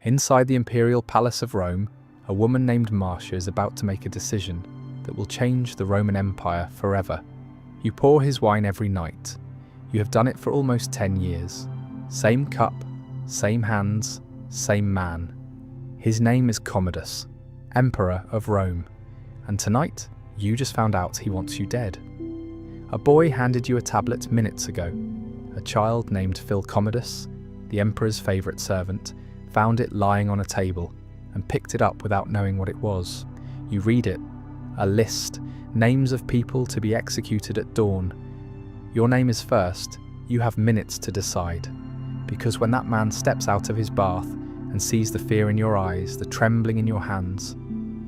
Inside the imperial palace of Rome, a woman named Marcia is about to make a decision that will change the Roman Empire forever. You pour his wine every night. You have done it for almost 10 years. Same cup, same hands, same man. His name is Commodus, Emperor of Rome. And tonight, you just found out he wants you dead. A boy handed you a tablet minutes ago. A child named Phil Commodus, the Emperor's favourite servant, found it lying on a table and picked it up without knowing what it was. You read it, a list, names of people to be executed at dawn. Your name is first. You have minutes to decide. Because when that man steps out of his bath and sees the fear in your eyes, the trembling in your hands,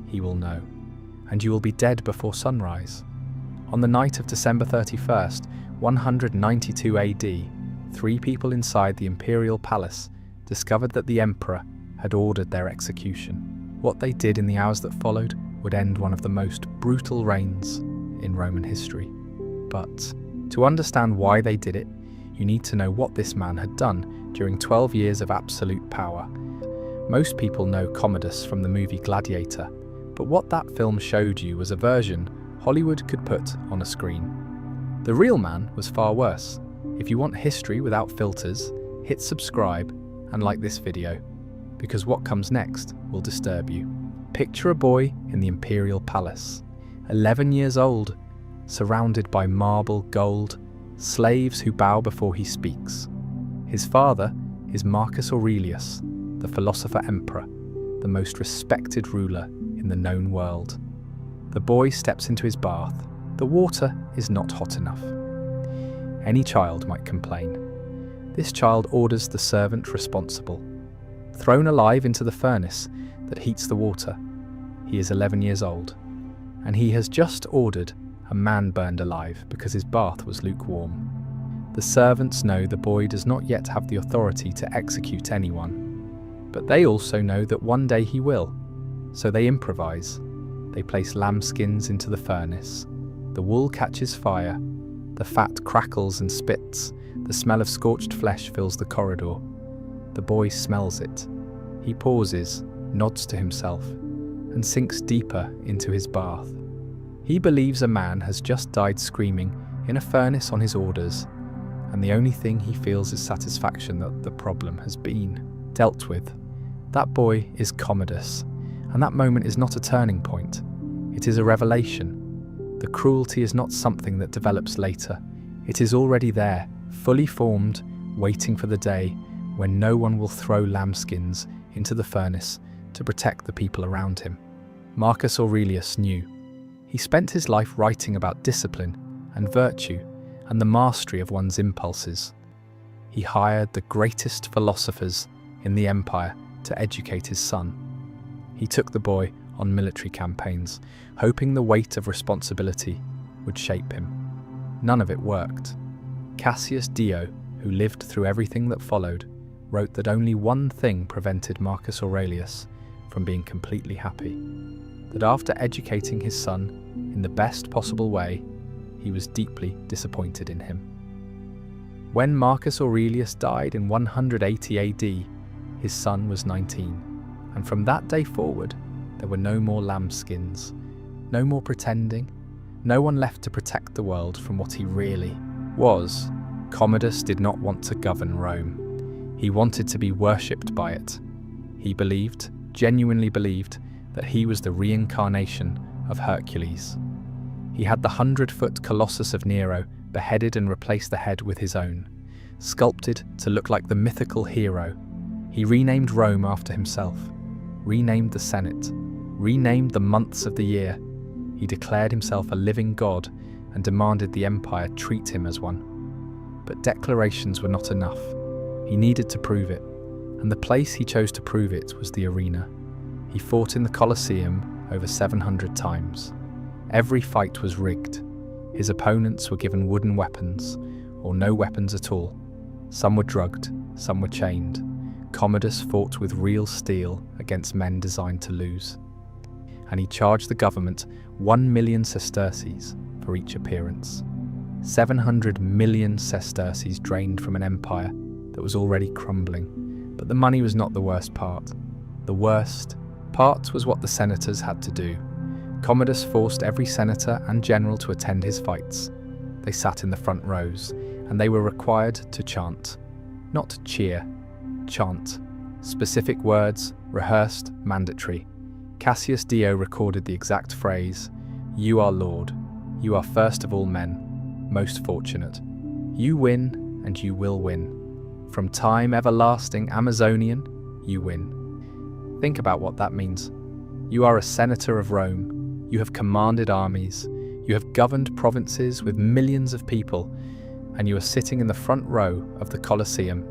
he will know. And you will be dead before sunrise. On the night of December 31st, 192 AD, 3 people inside the imperial palace discovered that the emperor had ordered their execution. What they did in the hours that followed would end one of the most brutal reigns in Roman history. But to understand why they did it, you need to know what this man had done during 12 years of absolute power. Most people know Commodus from the movie Gladiator, but what that film showed you was a version Hollywood could put on a screen. The real man was far worse. If you want history without filters, hit subscribe and like this video, because what comes next will disturb you. Picture a boy in the imperial palace, 11 years old, surrounded by marble, gold, slaves who bow before he speaks. His father is Marcus Aurelius, the philosopher emperor, the most respected ruler in the known world. The boy steps into his bath. The water is not hot enough. Any child might complain. This child orders the servant responsible. Thrown alive into the furnace that heats the water. He is 11 years old, and he has just ordered a man burned alive because his bath was lukewarm. The servants know the boy does not yet have the authority to execute anyone, but they also know that one day he will, so they improvise. They place lambskins into the furnace. The wool catches fire. The fat crackles and spits. The smell of scorched flesh fills the corridor. The boy smells it. He pauses, nods to himself, and sinks deeper into his bath. He believes a man has just died screaming in a furnace on his orders, and the only thing he feels is satisfaction that the problem has been dealt with. That boy is Commodus, and that moment is not a turning point. It is a revelation. The cruelty is not something that develops later. It is already there, fully formed, waiting for the day when no one will throw lambskins into the furnace to protect the people around him. Marcus Aurelius knew. He spent his life writing about discipline and virtue and the mastery of one's impulses. He hired the greatest philosophers in the empire to educate his son. He took the boy on military campaigns, hoping the weight of responsibility would shape him. None of it worked. Cassius Dio, who lived through everything that followed, wrote that only one thing prevented Marcus Aurelius from being completely happy. That after educating his son in the best possible way, he was deeply disappointed in him. When Marcus Aurelius died in 180 AD, his son was 19, and from that day forward, there were no more lambskins, no more pretending, no one left to protect the world from what he really was. Commodus did not want to govern Rome. He wanted to be worshipped by it. He believed, genuinely believed, that he was the reincarnation of Hercules. He had the 100-foot Colossus of Nero beheaded and replaced the head with his own, sculpted to look like the mythical hero. He renamed Rome after himself, renamed the Senate, renamed the months of the year. He declared himself a living god and demanded the empire treat him as one. But declarations were not enough. He needed to prove it, and the place he chose to prove it was the arena. He fought in the Colosseum over 700 times. Every fight was rigged. His opponents were given wooden weapons, or no weapons at all. Some were drugged, some were chained. Commodus fought with real steel against men designed to lose. And he charged the government 1 million sesterces for each appearance. 700 million sesterces drained from an empire that was already crumbling. But the money was not the worst part. The worst part was what the senators had to do. Commodus forced every senator and general to attend his fights. They sat in the front rows, and they were required to chant. Not cheer, chant. Specific words, rehearsed, mandatory. Cassius Dio recorded the exact phrase, "You are Lord, you are first of all men, most fortunate. You win, and you will win. From time everlasting Amazonian, you win." Think about what that means. You are a senator of Rome, you have commanded armies, you have governed provinces with millions of people, and you are sitting in the front row of the Colosseum,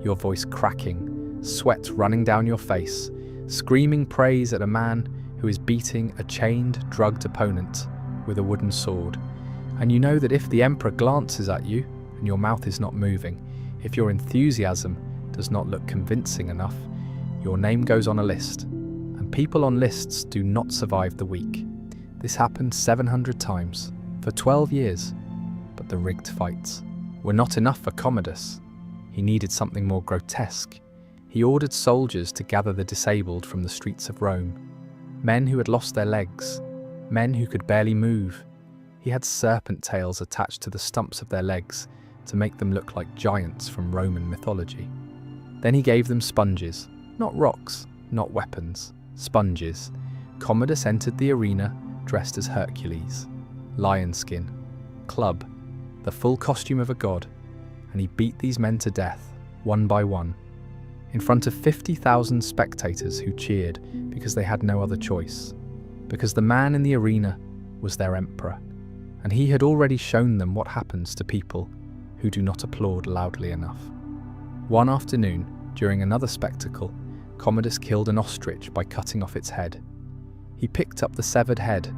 your voice cracking, sweat running down your face, screaming praise at a man who is beating a chained, drugged opponent with a wooden sword. And you know that if the emperor glances at you and your mouth is not moving, if your enthusiasm does not look convincing enough, your name goes on a list. And people on lists do not survive the week. This happened 700 times, for 12 years. But the rigged fights were not enough for Commodus. He needed something more grotesque. He ordered soldiers to gather the disabled from the streets of Rome. Men who had lost their legs, men who could barely move. He had serpent tails attached to the stumps of their legs to make them look like giants from Roman mythology. Then he gave them sponges, not rocks, not weapons, sponges. Commodus entered the arena dressed as Hercules, lion skin, club, the full costume of a god, and he beat these men to death, one by one, in front of 50,000 spectators who cheered because they had no other choice, because the man in the arena was their emperor, and he had already shown them what happens to people who do not applaud loudly enough. One afternoon, during another spectacle, Commodus killed an ostrich by cutting off its head. He picked up the severed head.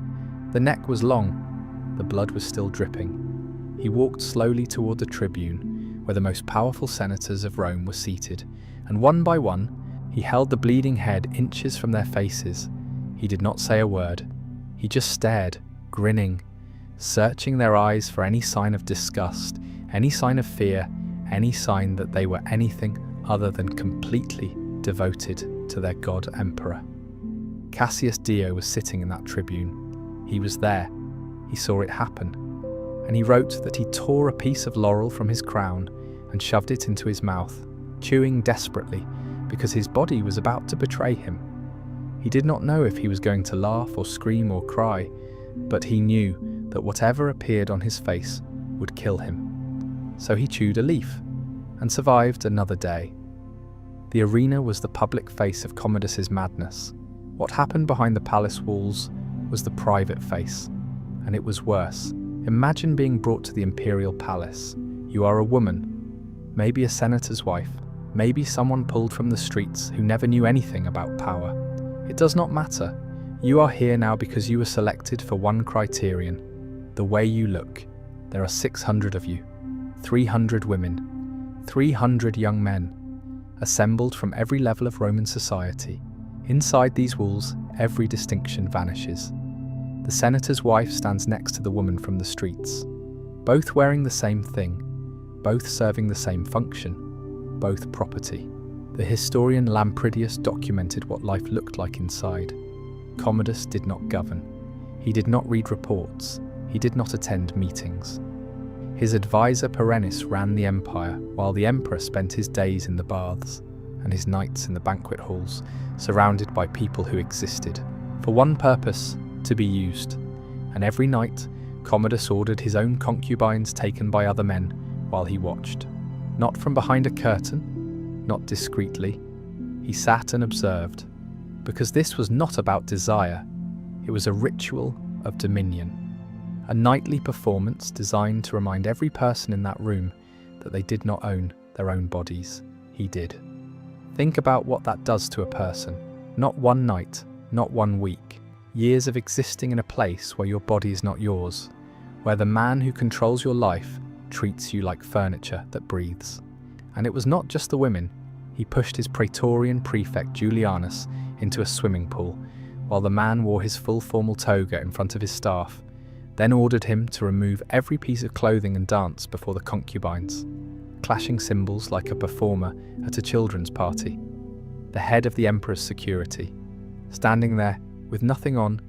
The neck was long, the blood was still dripping. He walked slowly toward the tribune, where the most powerful senators of Rome were seated, and one by one, he held the bleeding head inches from their faces. He did not say a word. He just stared, grinning, searching their eyes for any sign of disgust, any sign of fear, any sign that they were anything other than completely devoted to their god emperor. Cassius Dio was sitting in that tribune. He was there. He saw it happen. And he wrote that he tore a piece of laurel from his crown and shoved it into his mouth, chewing desperately because his body was about to betray him. He did not know if he was going to laugh or scream or cry, but he knew that whatever appeared on his face would kill him. So he chewed a leaf and survived another day. The arena was the public face of Commodus's madness. What happened behind the palace walls was the private face, and it was worse. Imagine being brought to the imperial palace. You are a woman, maybe a senator's wife, maybe someone pulled from the streets who never knew anything about power. It does not matter. You are here now because you were selected for one criterion: the way you look. There are 600 of you, 300 women, 300 young men, assembled from every level of Roman society. Inside these walls, every distinction vanishes. The senator's wife stands next to the woman from the streets, both wearing the same thing, both serving the same function, both property. The historian Lampridius documented what life looked like inside. Commodus did not govern. He did not read reports. He did not attend meetings. His advisor Perennis ran the empire, while the emperor spent his days in the baths and his nights in the banquet halls, surrounded by people who existed for one purpose: to be used. And every night, Commodus ordered his own concubines taken by other men while he watched. Not from behind a curtain, not discreetly. He sat and observed, because this was not about desire. It was a ritual of dominion. A nightly performance designed to remind every person in that room that they did not own their own bodies. He did. Think about what that does to a person. Not one night, not 1 week. Years of existing in a place where your body is not yours, where the man who controls your life treats you like furniture that breathes. And it was not just the women. He pushed his praetorian prefect Julianus into a swimming pool, while the man wore his full formal toga in front of his staff, then ordered him to remove every piece of clothing and dance before the concubines, clashing cymbals like a performer at a children's party. the head of the emperor's security, standing there with nothing on,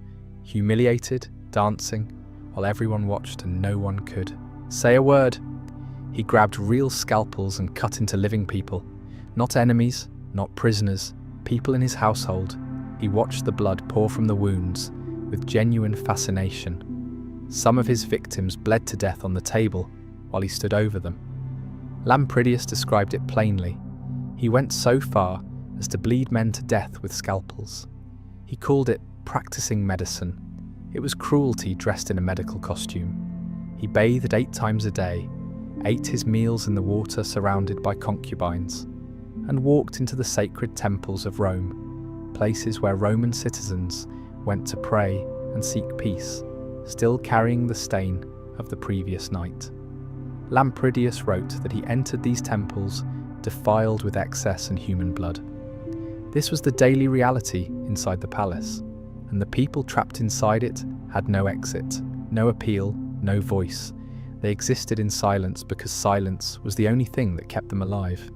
humiliated, dancing, while everyone watched and no one could say a word. He grabbed real scalpels and cut into living people, not enemies, not prisoners, people in his household. He watched the blood pour from the wounds with genuine fascination. Some of his victims bled to death on the table while he stood over them. Lampridius described it plainly. He went so far as to bleed men to death with scalpels. He called it practicing medicine. It was cruelty dressed in a medical costume. He bathed 8 times a day, ate his meals in the water surrounded by concubines, and walked into the sacred temples of Rome, places where Roman citizens went to pray and seek peace, still carrying the stain of the previous night. Lampridius wrote that he entered these temples defiled with excess and human blood. This was the daily reality inside the palace, and the people trapped inside it had no exit, no appeal, no voice. They existed in silence because silence was the only thing that kept them alive.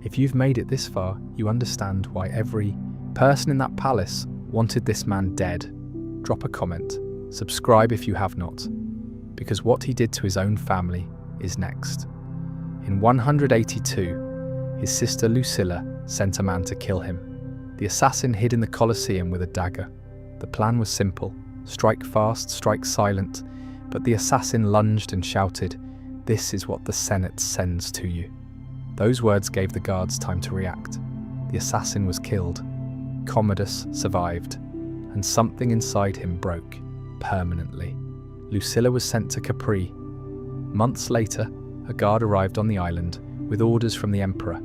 If you've made it this far, you understand why every person in that palace wanted this man dead. Drop a comment, subscribe if you have not, because what he did to his own family is next. In 182, his sister Lucilla sent a man to kill him. The assassin hid in the Colosseum with a dagger. The plan was simple: strike fast, strike silent, but the assassin lunged and shouted, "This is what the Senate sends to you." Those words gave the guards time to react. The assassin was killed. Commodus survived, and something inside him broke permanently. Lucilla was sent to Capri. Months later, a guard arrived on the island with orders from the emperor.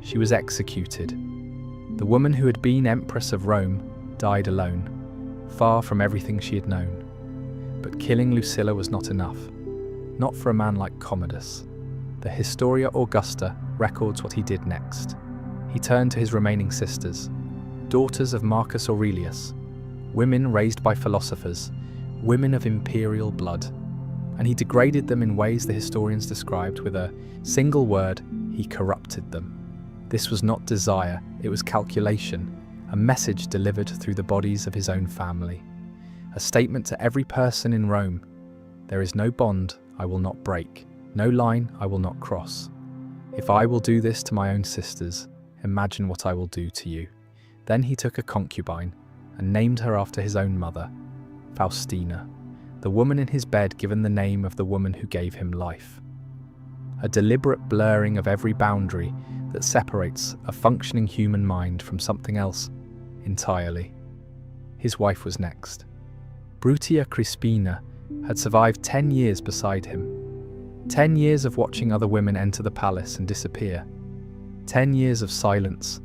She was executed. The woman who had been Empress of Rome died alone, far from everything she had known. But killing Lucilla was not enough. Not for a man like Commodus. The Historia Augusta records what he did next. He turned to his remaining sisters, daughters of Marcus Aurelius, women raised by philosophers, women of imperial blood, and he degraded them in ways the historians described with a single word: he corrupted them. This was not desire, it was calculation, a message delivered through the bodies of his own family. A statement to every person in Rome: there is no bond I will not break, no line I will not cross. If I will do this to my own sisters, imagine what I will do to you. Then he took a concubine and named her after his own mother, Faustina, the woman in his bed given the name of the woman who gave him life. A deliberate blurring of every boundary that separates a functioning human mind from something else entirely. His wife was next. Brutia Crispina had survived 10 years beside him. 10 years of watching other women enter the palace and disappear. 10 years of silence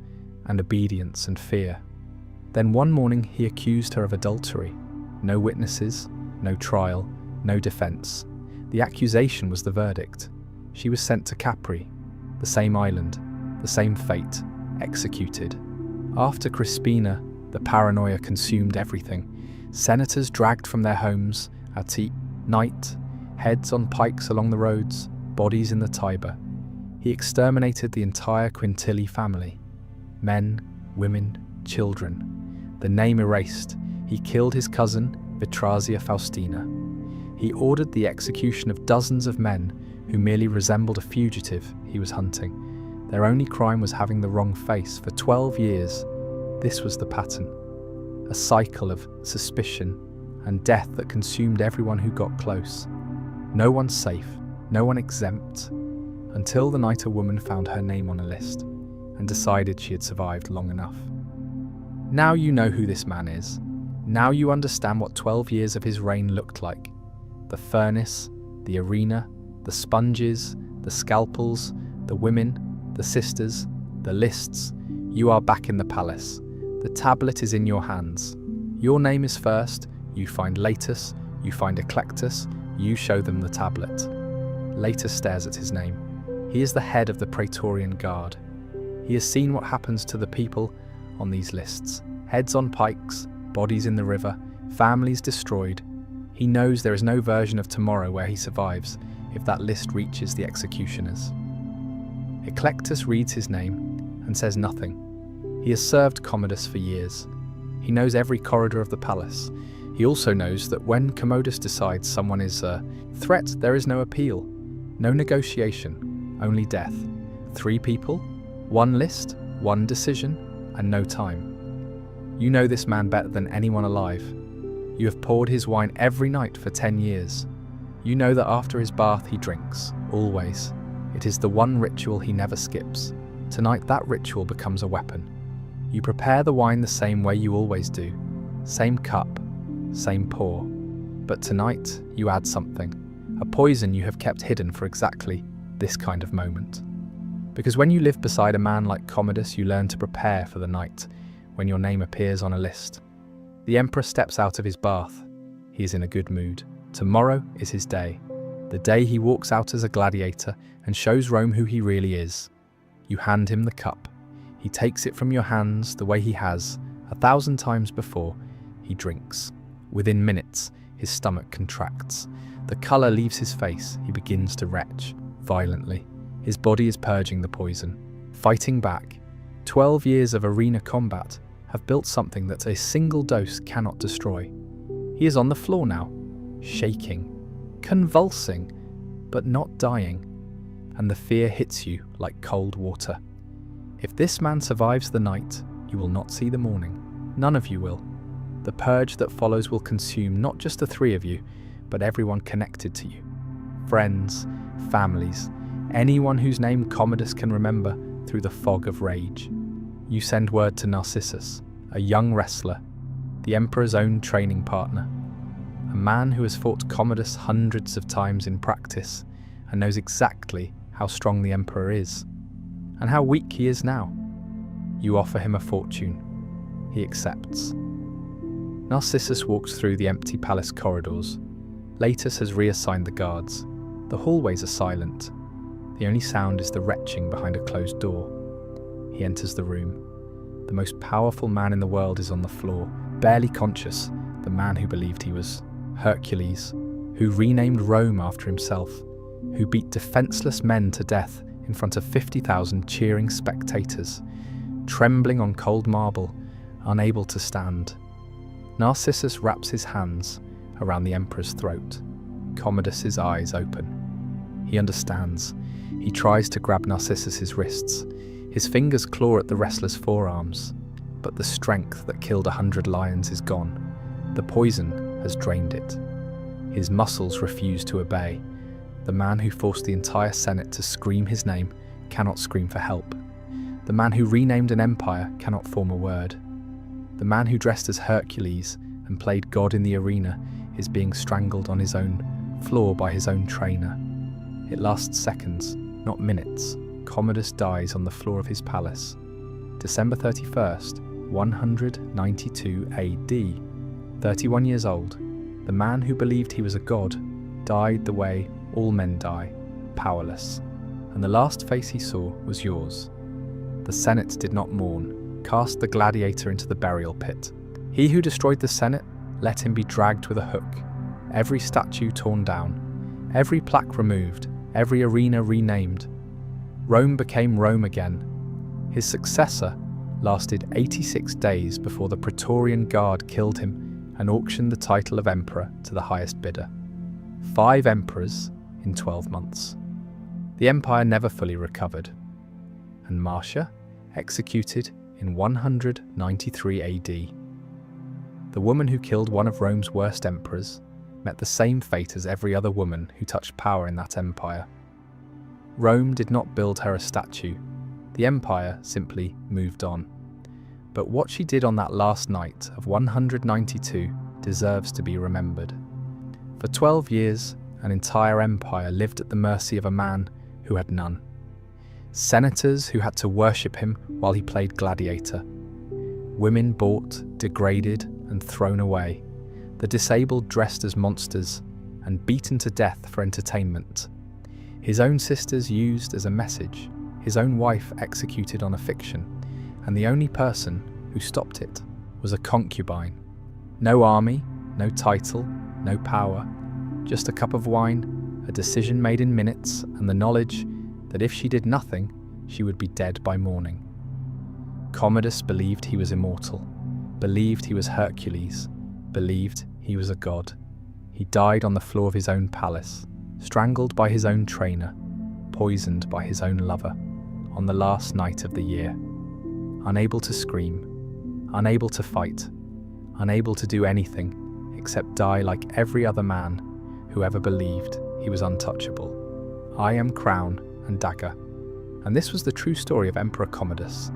and obedience and fear. Then one morning he accused her of adultery. No witnesses, no trial, no defense. The accusation was the verdict. She was sent to Capri, the same island, the same fate, executed. After Crispina, the paranoia consumed everything. Senators dragged from their homes at night, heads on pikes along the roads, bodies in the Tiber. He exterminated the entire Quintili family. Men, women, children. The name erased. He killed his cousin, Vitrazia Faustina. He ordered the execution of dozens of men who merely resembled a fugitive he was hunting. Their only crime was having the wrong face. For 12 years, this was the pattern. A cycle of suspicion and death that consumed everyone who got close. No one safe, no one exempt, until the night a woman found her name on a list and decided she had survived long enough. Now you know who this man is. Now you understand what 12 years of his reign looked like. The furnace, the arena, the sponges, the scalpels, the women, the sisters, the lists. You are back in the palace. The tablet is in your hands. Your name is first, you find Latus, you find Eclectus, you show them the tablet. Latus stares at his name. He is the head of the Praetorian Guard. He has seen what happens to the people on these lists. Heads on pikes, bodies in the river, families destroyed. He knows there is no version of tomorrow where he survives if that list reaches the executioners. Eclectus reads his name and says nothing. He has served Commodus for years. He knows every corridor of the palace. He also knows that when Commodus decides someone is a threat, there is no appeal, no negotiation, only death. 3 people, 1 list, 1 decision, and no time. You know this man better than anyone alive. You have poured his wine every night for 10 years. You know that after his bath he drinks, always. It is the one ritual he never skips. Tonight that ritual becomes a weapon. You prepare the wine the same way you always do. Same cup, same pour. But tonight you add something. A poison you have kept hidden for exactly this kind of moment. Because when you live beside a man like Commodus, you learn to prepare for the night when your name appears on a list. The emperor steps out of his bath. He is in a good mood. Tomorrow is his day. The day he walks out as a gladiator and shows Rome who he really is. You hand him the cup. He takes it from your hands the way he has 1,000 times before. He drinks. Within minutes, his stomach contracts. The colour leaves his face. He begins to retch violently. His body is purging the poison, fighting back. 12 years of arena combat have built something that a single dose cannot destroy. He is on the floor now, shaking, convulsing, but not dying. And the fear hits you like cold water. If this man survives the night, you will not see the morning. None of you will. The purge that follows will consume not just the 3 of you, but everyone connected to you. Friends, families, anyone whose name Commodus can remember through the fog of rage. You send word to Narcissus, a young wrestler, the emperor's own training partner, a man who has fought Commodus hundreds of times in practice and knows exactly how strong the emperor is, and how weak he is now. You offer him a fortune. He accepts. Narcissus walks through the empty palace corridors. Latus has reassigned the guards. The hallways are silent. The only sound is the retching behind a closed door. He enters the room. The most powerful man in the world is on the floor, barely conscious, the man who believed he was Hercules, who renamed Rome after himself, who beat defenseless men to death in front of 50,000 cheering spectators, trembling on cold marble, unable to stand. Narcissus wraps his hands around the emperor's throat. Commodus's eyes open. He understands. He tries to grab Narcissus's wrists. His fingers claw at the wrestler's forearms, but the strength that killed 100 lions is gone. The poison has drained it. His muscles refuse to obey. The man who forced the entire Senate to scream his name cannot scream for help. The man who renamed an empire cannot form a word. The man who dressed as Hercules and played God in the arena is being strangled on his own floor by his own trainer. It lasts seconds, not minutes. Commodus dies on the floor of his palace. December 31st, 192 AD. 31 years old, the man who believed he was a god died the way all men die, powerless. And the last face he saw was yours. The Senate did not mourn. Cast the gladiator into the burial pit. He who destroyed the Senate, let him be dragged with a hook. Every statue torn down, every plaque removed, every arena renamed. Rome became Rome again. His successor lasted 86 days before the Praetorian Guard killed him and auctioned the title of emperor to the highest bidder. 5 emperors in 12 months. The empire never fully recovered. And Marcia, executed in 193 AD. The woman who killed one of Rome's worst emperors met the same fate as every other woman who touched power in that empire. Rome did not build her a statue. The empire simply moved on. But what she did on that last night of 192 deserves to be remembered. For 12 years, an entire empire lived at the mercy of a man who had none. Senators who had to worship him while he played gladiator. Women bought, degraded, and thrown away. The disabled dressed as monsters and beaten to death for entertainment. His own sisters used as a message. His own wife executed on a fiction. And the only person who stopped it was a concubine. No army, no title, no power. Just a cup of wine, a decision made in minutes, and the knowledge that if she did nothing, she would be dead by morning. Commodus believed he was immortal, believed he was Hercules, believed he was a god. He died on the floor of his own palace, strangled by his own trainer, poisoned by his own lover, on the last night of the year. Unable to scream, unable to fight, unable to do anything except die like every other man who ever believed he was untouchable. I am crown and dagger. And this was the true story of Emperor Commodus,